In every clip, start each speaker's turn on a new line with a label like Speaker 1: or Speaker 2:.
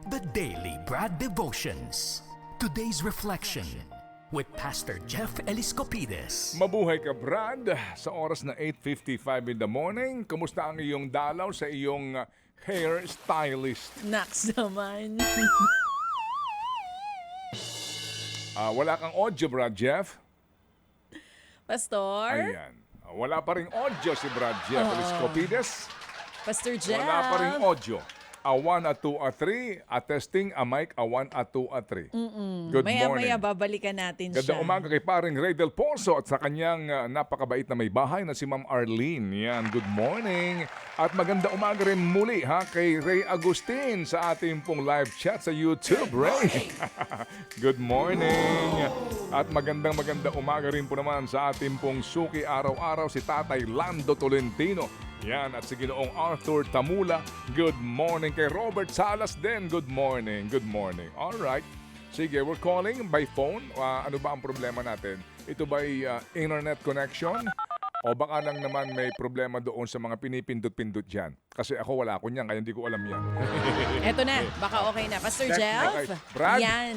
Speaker 1: The Daily Brad Devotions. Today's reflection with Pastor Jeff Eliscopides.
Speaker 2: Mabuhay ka, Brad. Sa oras na 8:55 in the morning, kumusta ang iyong dalaw sa iyong hair stylist?
Speaker 3: Naks naman.
Speaker 2: Wala kang audio, Brad Jeff?
Speaker 3: Pastor?
Speaker 2: Ayan. Wala pa ring audio si Brad Jeff Eliscopides.
Speaker 3: Pastor Jeff?
Speaker 2: Wala pa ring audio. A 1, a 2, a 3. A testing, a mic, a 1, a 2, a 3. Good morning.
Speaker 3: Maya-maya babalikan natin siya.
Speaker 2: Ganda umaga kay paring Ray Del Pozo at sa kanyang napakabait na may bahay na si Ma'am Arlene. Yan, good morning. At maganda umaga rin muli kay Ray Agustin sa ating pong live chat sa YouTube, Ray. Good morning. At maganda umaga rin po naman sa ating pong suki araw-araw si Tatay Lando Tolentino. Yan, at si Ginoong Arthur Tamula. Good morning kay Robert Salas din. Good morning. All right. Sige, we're calling by phone. Ano ba ang problema natin? Ito ba'y internet connection? O baka lang naman may problema doon sa mga pinipindot-pindot dyan? Kasi ako wala ko niyan, kaya hindi ko alam yan.
Speaker 3: Eto na, baka okay na. Pastor Jeff?
Speaker 2: Okay. Brad?
Speaker 3: Yan.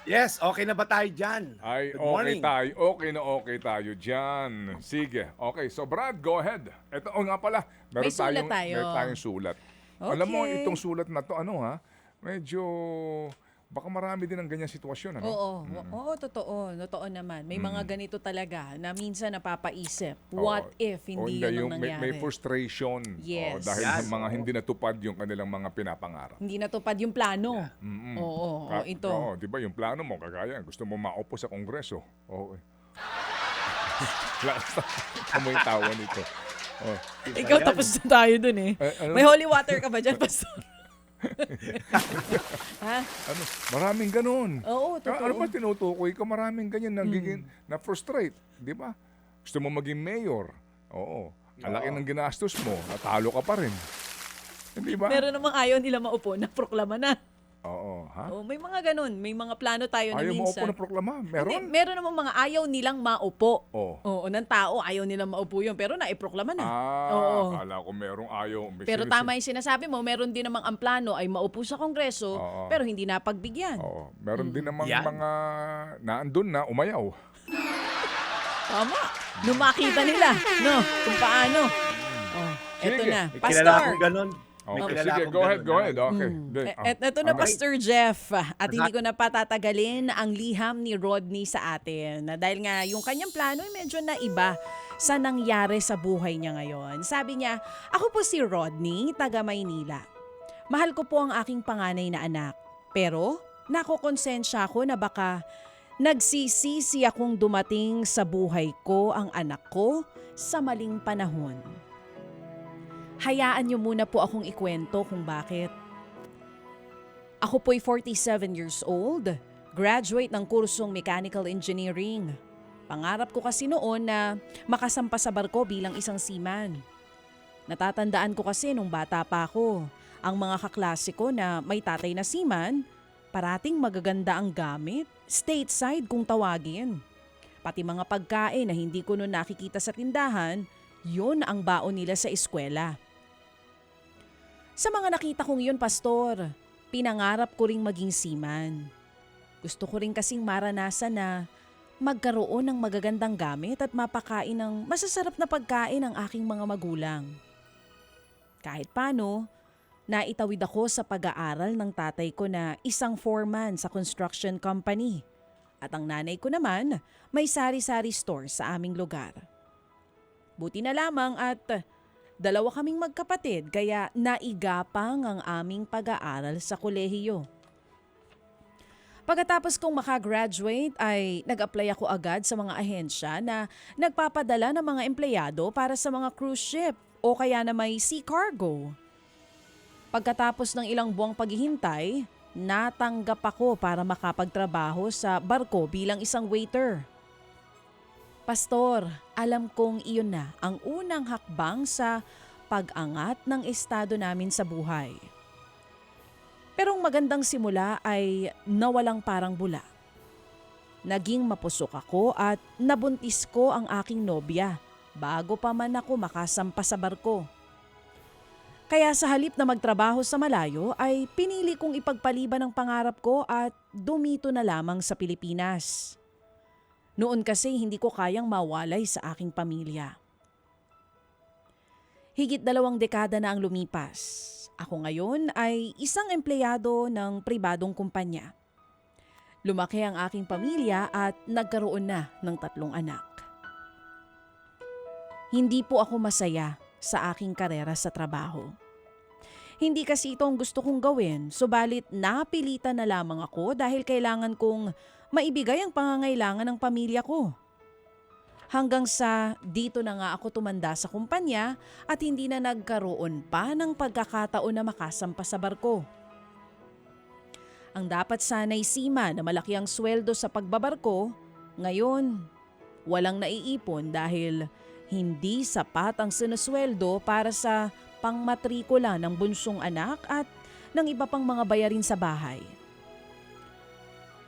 Speaker 4: Yes, okay na ba tayo dyan?
Speaker 2: Ay,
Speaker 4: Good
Speaker 2: okay
Speaker 4: morning.
Speaker 2: tayo. Okay tayo dyan. Sige. Okay, so Brad, go ahead. Ito, nga pala.
Speaker 3: May sulat tayo.
Speaker 2: Meron tayong sulat.
Speaker 3: Okay.
Speaker 2: Alam mo, itong sulat na to, medyo, baka marami din ang ganyan sitwasyon, ano?
Speaker 3: Oo, totoo. Totoo naman. May mga ganito talaga na minsan napapaisip. What if hindi yun ang nangyari?
Speaker 2: May frustration.
Speaker 3: Yes.
Speaker 2: Dahil
Speaker 4: Yes.
Speaker 2: mga hindi natupad yung kanilang mga pinapangarap.
Speaker 3: Hindi natupad yung plano. Oo, ito.
Speaker 2: Oo, di ba yung plano mo, kagaya, gusto mo maupo sa kongreso. Oo. Ano yung tawa nito? Oh.
Speaker 3: Ikaw tapos na tayo dun eh.
Speaker 2: ano?
Speaker 3: May holy water ka ba dyan, Pastor? Ha?
Speaker 2: Maraming ganun.
Speaker 3: Oo, totoo.
Speaker 2: Ano ba tinutukoy ka? Maraming ganyan nagiging na-frustrate. Di ba? Gusto mo maging mayor. Oo. Ang laki ng ginastos mo. Natalo ka pa rin. Hindi ba?
Speaker 3: Meron namang ayaw nila maupo na proklama na.
Speaker 2: Oo. Ha?
Speaker 3: Oh, may mga ganun. May mga plano tayo na
Speaker 2: Ayaw mo
Speaker 3: minsan.
Speaker 2: upo na proklama?
Speaker 3: Hindi,
Speaker 2: Meron?
Speaker 3: meron namang mga ayaw nilang maupo.
Speaker 2: Oo.
Speaker 3: Ng tao, ayaw nilang maupo yun. Pero naiproklama na.
Speaker 2: Akala ko merong ayaw.
Speaker 3: Pero tama yung sinasabi mo, meron din namang ang plano ay maupo sa kongreso,
Speaker 2: Oo.
Speaker 3: pero hindi napagbigyan.
Speaker 2: Oo. Meron din namang
Speaker 4: Yan.
Speaker 2: mga naandun na umayaw.
Speaker 3: Tama. Nung makita nila, no, kung paano. Eto
Speaker 2: Sige.
Speaker 3: na.
Speaker 4: May kilala
Speaker 3: Pastor.
Speaker 4: akong ganun. May
Speaker 2: Okay,
Speaker 4: kilala
Speaker 2: sige.
Speaker 4: akong
Speaker 2: Go ahead.
Speaker 4: ganun.
Speaker 2: Okay.
Speaker 3: Eto na,
Speaker 2: Ano?
Speaker 3: Pastor Jeff. At hindi ko na patatagalin ang liham ni Rodney sa atin. Dahil nga, yung kanyang plano ay medyo naiba sa nangyari sa buhay niya ngayon. Sabi niya, ako po si Rodney, taga Maynila. Mahal ko po ang aking panganay na anak. Pero, nakokonsensya ako na baka nagsisisi akong dumating sa buhay ko ang anak ko sa maling panahon. Hayaan niyo muna po akong ikwento kung bakit. Ako po'y 47 years old, graduate ng kursong Mechanical Engineering. Pangarap ko kasi noon na makasampa sa barko bilang isang seaman. Natatandaan ko kasi nung bata pa ako, ang mga kaklase ko na may tatay na seaman, parating magaganda ang gamit, stateside kung tawagin. Pati mga pagkain na hindi ko noon nakikita sa tindahan, yun ang baon nila sa eskwela. Sa mga nakita kong yun, Pastor, pinangarap ko ring maging seaman. Gusto ko rin kasing maranasan na magkaroon ng magagandang gamit at mapakain ng masasarap na pagkain ang aking mga magulang. Kahit paano, naitawid ako sa pag-aaral ng tatay ko na isang foreman sa construction company. At ang nanay ko naman, may sari-sari store sa aming lugar. Buti na lamang at dalawa kaming magkapatid kaya naigapang ang aming pag-aaral sa kolehiyo. Pagkatapos kong makagraduate ay nag-apply ako agad sa mga ahensya na nagpapadala ng mga empleyado para sa mga cruise ship o kaya na may sea cargo. Pagkatapos ng ilang buwang paghihintay, natanggap ako para makapagtrabaho sa barko bilang isang waiter. Pastor, alam kong iyon na ang unang hakbang sa pag-angat ng estado namin sa buhay. Pero ang magandang simula ay nawalang parang bula. Naging mapusok ako at nabuntis ko ang aking nobya bago pa man ako makasampa sa barko. Kaya sa halip na magtrabaho sa malayo ay pinili kong ipagpaliban ang pangarap ko at dumito na lamang sa Pilipinas. Noon kasi hindi ko kayang mawalay sa aking pamilya. Higit 2 dekada na ang lumipas. Ako ngayon ay isang empleyado ng pribadong kumpanya. Lumaki ang aking pamilya at nagkaroon na ng 3 anak. Hindi po ako masaya sa aking karera sa trabaho. Hindi kasi ito ang gusto kong gawin, subalit napilitan na lamang ako dahil kailangan kong maibigay ang pangangailangan ng pamilya ko. Hanggang sa dito na nga ako tumanda sa kumpanya at hindi na nagkaroon pa ng pagkakataon na makasampa sa barko. Ang dapat sana'y sima na malaki ang sweldo sa pagbabarko, ngayon walang naiipon dahil hindi sapat ang sinusweldo para sa pangmatrikula ng bunsong anak at ng iba pang mga bayarin sa bahay.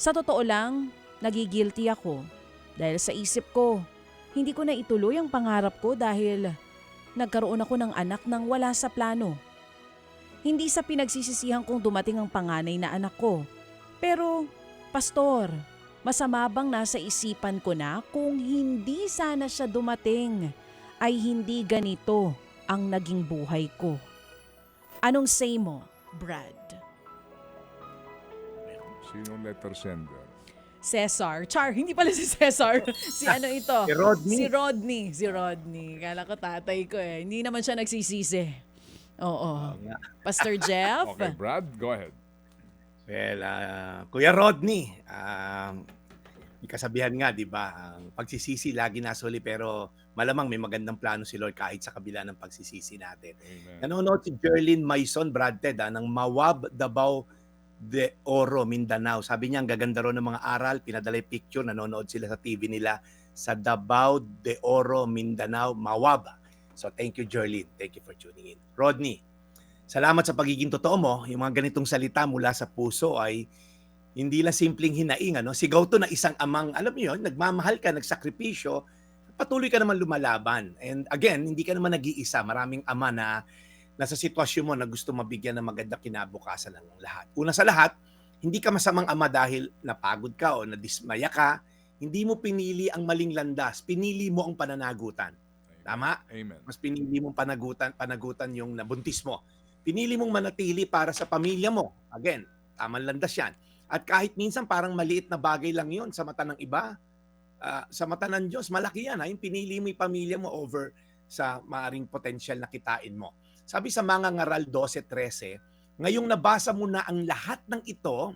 Speaker 3: Sa totoo lang, nagigilty ako dahil sa isip ko, hindi ko na ituloy ang pangarap ko dahil nagkaroon ako ng anak nang wala sa plano. Hindi sa pinagsisisihan kong dumating ang panganay na anak ko. Pero, Pastor, masama bang nasa isipan ko na kung hindi sana siya dumating ay hindi ganito ang naging buhay ko? Anong say mo, Brad?
Speaker 2: Sino letter sender?
Speaker 3: Cesar. Char, hindi pala si Cesar. Si ano ito?
Speaker 4: Si Rodney.
Speaker 3: Si Rodney. Kala ko tatay ko eh. Hindi naman siya nagsisisi. Oo. Pastor Jeff?
Speaker 2: Okay, Brad, go ahead.
Speaker 4: Well, Kuya Rodney, may kasabihan nga, di ba? Ang pagsisisi lagi nasuli pero malamang may magandang plano si Lord kahit sa kabila ng pagsisisi natin.
Speaker 2: Amen.
Speaker 4: Nanonood si Jerlyn Maison, Brad Ted, ng Mawab, Davao de Oro, Mindanao. Sabi niya, ang gaganda ro ng mga aral. Pinadala yung picture, nanonood sila sa TV nila sa Davao de Oro, Mindanao, Mawab. So thank you, Jerlyn. Thank you for tuning in. Rodney, salamat sa pagiging totoo mo. Yung mga ganitong salita mula sa puso ay hindi lang simpleng hinaing. Sigaw to na isang amang, alam mo yun, nagmamahal ka, nagsakripisyo, patuloy ka naman lumalaban. And again, hindi ka naman nag-iisa. Maraming ama na nasa sitwasyon mo na gusto mabigyan ng magandang kinabukasan ng lahat. Una sa lahat, hindi ka masamang ama dahil napagod ka o nadismaya ka. Hindi mo pinili ang maling landas. Pinili mo ang pananagutan. Tama?
Speaker 2: Amen.
Speaker 4: Mas pinili mong panagutan yung nabuntis mo. Pinili mong manatili para sa pamilya mo. Again, tamang landas yan. At kahit minsan parang maliit na bagay lang yon sa mata ng iba, sa mata ng Diyos, malaki yan. Yung pinili mo yung pamilya mo over sa maaring potensyal na kitain mo. Sabi sa mga ngaral 12:13, ngayong nabasa mo na ang lahat ng ito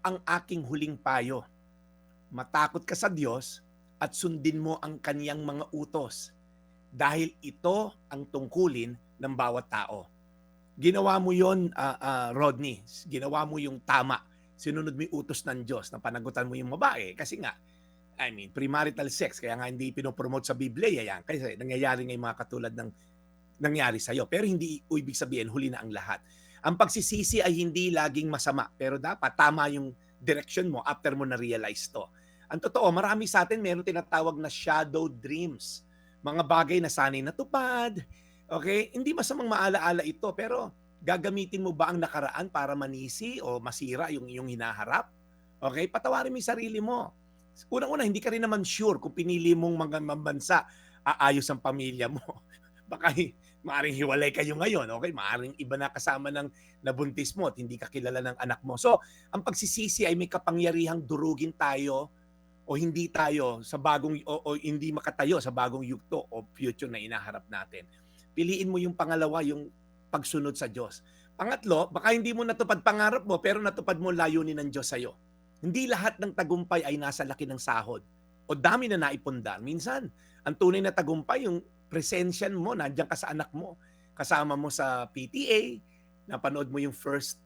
Speaker 4: ang aking huling payo. Matakot ka sa Diyos at sundin mo ang kaniyang mga utos. Dahil ito ang tungkulin ng bawat tao. Ginawa mo yon, Rodney. Ginawa mo yung tama. Sinunod mo yung utos ng Diyos na panagutan mo yung babae. Kasi nga, premarital sex. Kaya nga hindi pinopromote sa Biblia yan. Kasi nangyayari nga yung mga katulad ng nangyari sa'yo. Pero hindi ibig sabihin, huli na ang lahat. Ang pagsisisi ay hindi laging masama. Pero dapat tama yung direction mo after mo na-realize to. Ang totoo, marami sa atin meron tinatawag na shadow dreams. Mga bagay na sanay natupad. Okay? Hindi masamang maalaala ito, pero gagamitin mo ba ang nakaraan para manisi o masira yung hinaharap? Okay? Patawarin mo yung sarili mo. Unang-una, hindi ka rin naman sure kung pinili mong mga bansa, aayos ang pamilya mo. Baka maaring hiwalay kayo ngayon, okay? Maaring iba na kasama ng nabuntis mo at hindi ka kilala ng anak mo. So, ang pagsisisi ay may kapangyarihang durugin tayo o hindi tayo sa bagong o hindi makatayo sa bagong yugto o future na inaharap natin. Piliin mo yung pangalawa, yung pagsunod sa Diyos. Pangatlo, baka hindi mo natupad pangarap mo pero natupad mo layunin ng Diyos sa'yo. Hindi lahat ng tagumpay ay nasa laki ng sahod o dami na naipundar. Minsan, ang tunay na tagumpay, yung presensya mo, nandiyan ka sa anak mo, kasama mo sa PTA, napanood mo yung first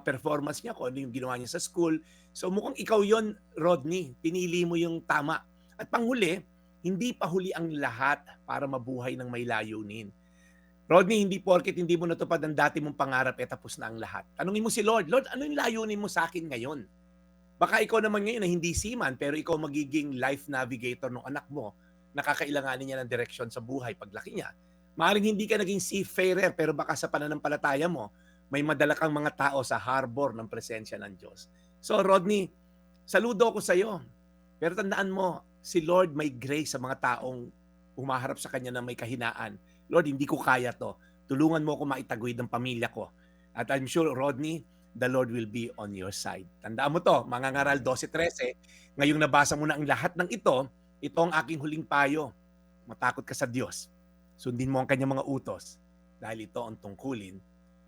Speaker 4: performance niya, kung ano yung ginawa niya sa school. So mukhang ikaw yon, Rodney. Pinili mo yung tama. At panghuli, hindi pa huli ang lahat para mabuhay ng may layunin. Rodney, hindi porket hindi mo natupad ang dati mong pangarap, tapos na ang lahat. Tanungin mo si Lord, Lord, ano yung layunin mo sa akin ngayon? Baka ikaw naman ngayon na hindi seaman, pero ikaw magiging life navigator ng anak mo, nakakailanganin niya ng direksyon sa buhay paglaki niya. Maaaring hindi ka naging seafarer, pero baka sa pananampalataya mo, may madala kang mga tao sa harbor ng presensya ng Diyos. So Rodney, saludo ako sa iyo. Pero tandaan mo, si Lord may grace sa mga taong umaharap sa Kanya na may kahinaan. Lord, hindi ko kaya to. Tulungan mo ako maitaguyod ang pamilya ko. At I'm sure, Rodney, the Lord will be on your side. Tandaan mo to, mga ngaral 12:13, ngayong nabasa mo na ang lahat ng ito ang aking huling payo. Matakot ka sa Diyos. Sundin mo ang kanyang mga utos dahil ito ang tungkulin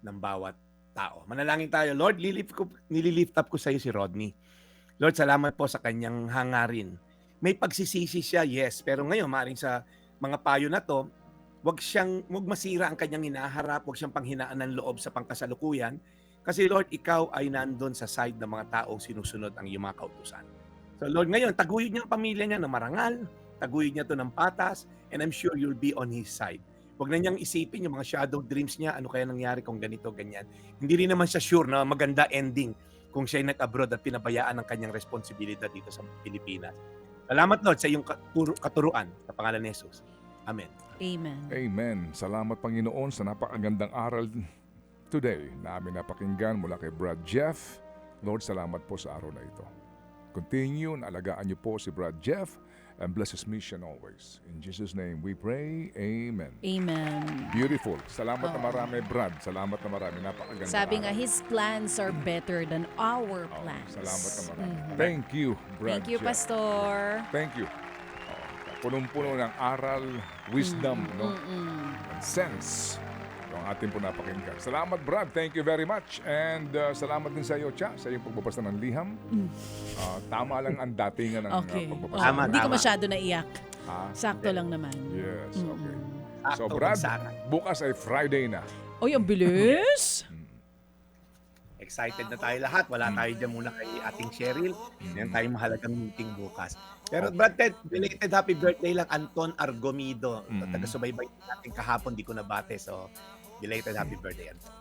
Speaker 4: ng bawat tao. Manalangin tayo. Lord, nililift up ko sa iyo si Rodney. Lord, salamat po sa kanyang hangarin. May pagsisisi siya, yes. Pero ngayon, maaaring sa mga payo na to, wag masira ang kanyang hinaharap, wag siyang panghinaan ng loob sa pangkasalukuyan. Kasi Lord, ikaw ay nandun sa side ng mga taong sinusunod ang iyong mga kautusan. So Lord, ngayon, taguyod niya ang pamilya niya ng marangal, taguyod niya to ng patas, and I'm sure you'll be on his side. Huwag na niyang isipin yung mga shadow dreams niya, ano kaya nangyari kung ganito, ganyan. Hindi rin naman siya sure na maganda ending kung siya ay nag-abroad at pinabayaan ang kanyang responsibilidad dito sa Pilipinas. Salamat Lord sa iyong katuruan sa pangalan ni Jesus. Amen.
Speaker 3: Amen.
Speaker 2: Amen. Salamat Panginoon sa napakagandang aral today na aming napakinggan mula kay Brad Jeff. Lord, salamat po sa araw na ito. Continue na alagaan niyo po si Brad Jeff and bless his mission always. In Jesus' name we pray. Amen.
Speaker 3: Amen.
Speaker 2: Beautiful. Salamat na marami, Brad. Salamat na marami. Napakaganda.
Speaker 3: Sabi nga,
Speaker 2: aral.
Speaker 3: his plans are better than our
Speaker 2: Oh,
Speaker 3: plans.
Speaker 2: salamat na marami. Thank you, Brad
Speaker 3: Thank you,
Speaker 2: Jeff.
Speaker 3: Pastor.
Speaker 2: Thank you. Punong-puno ng aral, wisdom, no? And sense. Ito ang ating po napakinggan. Salamat, Brad. Thank you very much. And salamat din sa iyo, Cha, sa iyong pagbabasa ng liham. Tama lang ang datingan ng
Speaker 3: Okay.
Speaker 2: pagbabasa.
Speaker 4: Tama,
Speaker 3: Hindi ko
Speaker 4: tama.
Speaker 3: masyado naiyak.
Speaker 2: Ah,
Speaker 3: Sakto lang naman.
Speaker 2: yes, okay. So,
Speaker 4: Sakto,
Speaker 2: Brad,
Speaker 4: bagsakan.
Speaker 2: bukas ay Friday na.
Speaker 3: Oy, ang bilis!
Speaker 4: Excited na tayo lahat. Wala tayo dyan muna kay ating Cheryl. Meron tayong mahalagang meeting bukas. Pero Brad Ted, belated happy birthday lang Anton Argomido. Taga-subaybay natin kahapon, di ko nabate. So, belated happy birthday, Anton.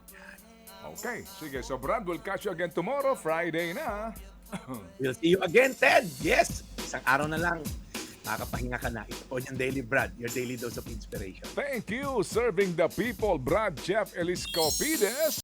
Speaker 2: Okay, sige. So, Brad, we'll catch you again tomorrow, Friday na.
Speaker 4: We'll see you again, Ted. Yes, isang araw na lang. Makakapahinga ka na. Ito po yung Daily Brad, your daily dose of inspiration.
Speaker 2: Thank you, serving the people, Brad Jeff Eliscopides.